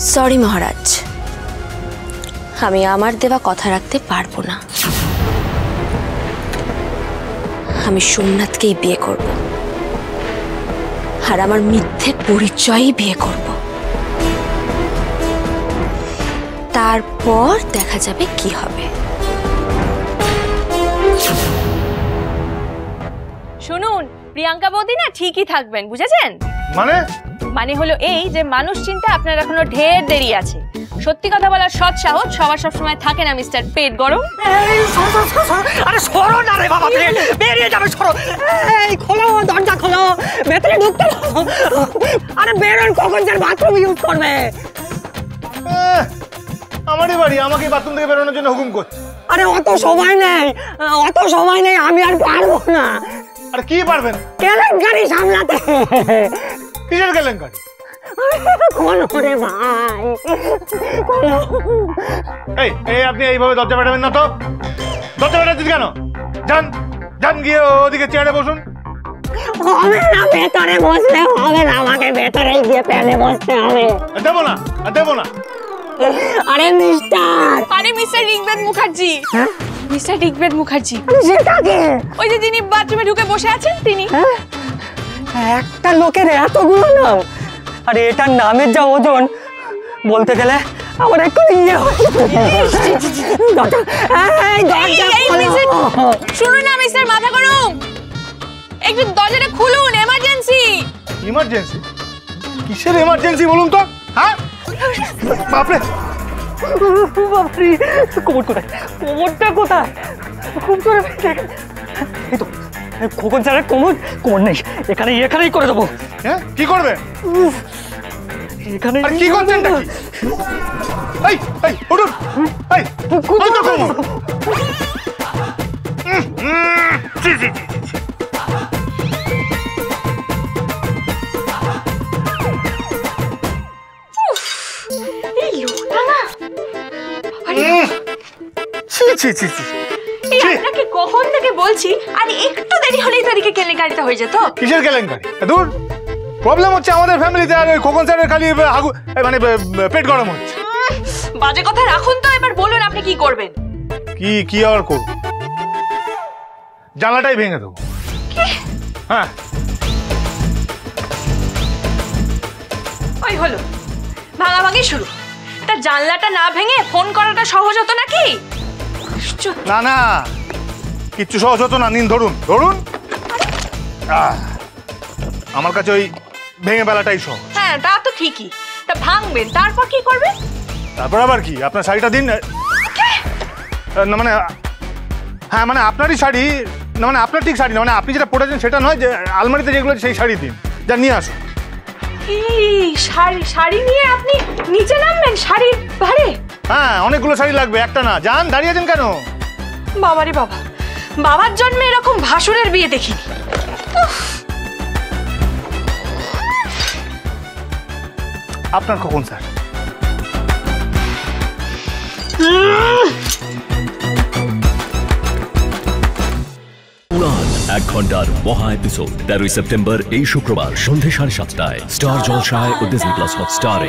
Sorry মহারাজ, আমি আমার দেওয়া কথা রাখতে পারবো না। আমি সোমনাথকেই বিয়ে করব, আর আমার মিথ্যে পরিচয়ই বিয়ে করব। তারপর দেখা যাবে কি হবে। শুনুন, প্রিয়াঙ্কা বৌদি না ঠিকই থাকবেন, বুঝেছেন? মানে হলো এই যে মানুষ চিন্তা আপনার এখনো ঢের দেরি আছে। সত্যি কথা বলার সৎ সাহস সবার সবসময় থাকে না মিস্টার পেট গরম। আরে সরো না রে বাবা, বেরিয়ে যাবে, সরো। এই খোলো, দরজা খোলো, ভেতরে ঢুকতে দাও। আরে বেরোন, কখন যার বাথরুম ইউজ করবে? আমারই বাড়ি, আমাকে বাথরুম থেকে বেরোনোর জন্য হুকুম করছে। আরে অত সময় নেই, অত সময় নেই, আমি আর পারবো না। আর কি পারবেন? কেলেঙ্কারি সামলাতে। কিসের কেলেঙ্কারি? খোলো রে ভাই, খোলো। এই আপনি এইভাবে দরজা পেটাবেন না তো। দরজা পেটাচ্ছেন কেন? যান যান, গিয়ে ওদিকে চেয়ারে বসুন। হবে না, ভেতরে বসলে হবে না, আমাকে ভেতরে গিয়ে পেলে বসতে হবে। দেবো না, দেবো না। আরে মিস্টার ঋগ্বেদ মুখার্জি। মিস্টার ঋগ্বেদ মুখার্জি। সেটাকে? ওই যে যিনি বাথরুমে ঢুকে বসে আছেন তিনি। একটা লোকের এতগুলো নাম, আরে এটার নামের যা ওজন, বলতে গেলে আমার একটু শুনুন না মিস্টার মাথা গরম, একটু দরজাটা খুলুন, এমার্জেন্সি। ইমার্জেন্সি? কিসের এমার্জেন্সি বলুন তো? হ্যাঁ বাপরে, বাপরে, কোমর কোথায়? কোমরটা কোথায়? খুব জোরে এই তো খোকন স্যারের কোমর নেই, এখানেই করে দেবো। হ্যাঁ কি করবে? এখানে কি করছেন? উঠুন। আপনাকে কখন থেকে বলছি, আর একটু দেরি হলেই তো এদিকে কেলেঙ্কারিটা হয়ে যেত। কিসের কেলেঙ্কারি? দূর, প্রবলেম হচ্ছে আমাদের ফ্যামিলিতে, আর ওই খোকন স্যারের খালি মানে পেট গরম হচ্ছে। বাজে কথা রাখুন তো, এবার বলুন আপনি কি করবেন? কি আর করব? জানলাটাই ভেঙে দেবো। হ্যাঁ, ওই হলো ভাঙাভাঙি শুরু। তা জানলাটা না ভেঙে ফোন করাটা সহজ হতো নাকি? না, কিচ্ছু সহজ হতো না। নিন, ধরুন। আমার কাছে ওই ভেঙে বেলাটাই সহজ। হ্যাঁ তা তো ঠিকই। তা ভাঙবেন, তারপর কি করবেন? তারপর আবার কি? আপনার শাড়িটা দিন না, মানে হ্যাঁ মানে আপনারই শাড়ি না, মানে আপনার ঠিক শাড়ি না, মানে আপনি যেটা পরেছেন সেটা নয়, যে আলমারিতে যেগুলো সেই শাড়ি দিন, যা নিয়ে আসুন। শাড়ি নিয়ে আপনি নিচে নামবেন শাড়ির ভারে? হ্যাঁ, অনেকগুলো শাড়ি লাগবে, একটা না। যান, দাঁড়িয়ে আছেন কেন? বাবারে বাবা, বাবার জন্মে এরকম ভাসুরের বিয়ে দেখিনি। আপনার কখন স্যার? উড়ান 1 ঘন্টার মহা এপিসোড 13ই সেপ্টেম্বর এই শুক্রবার সন্ধ্যে 7:30টায় স্টার জলসায় ও ডিজনি প্লাস হটস্টারে।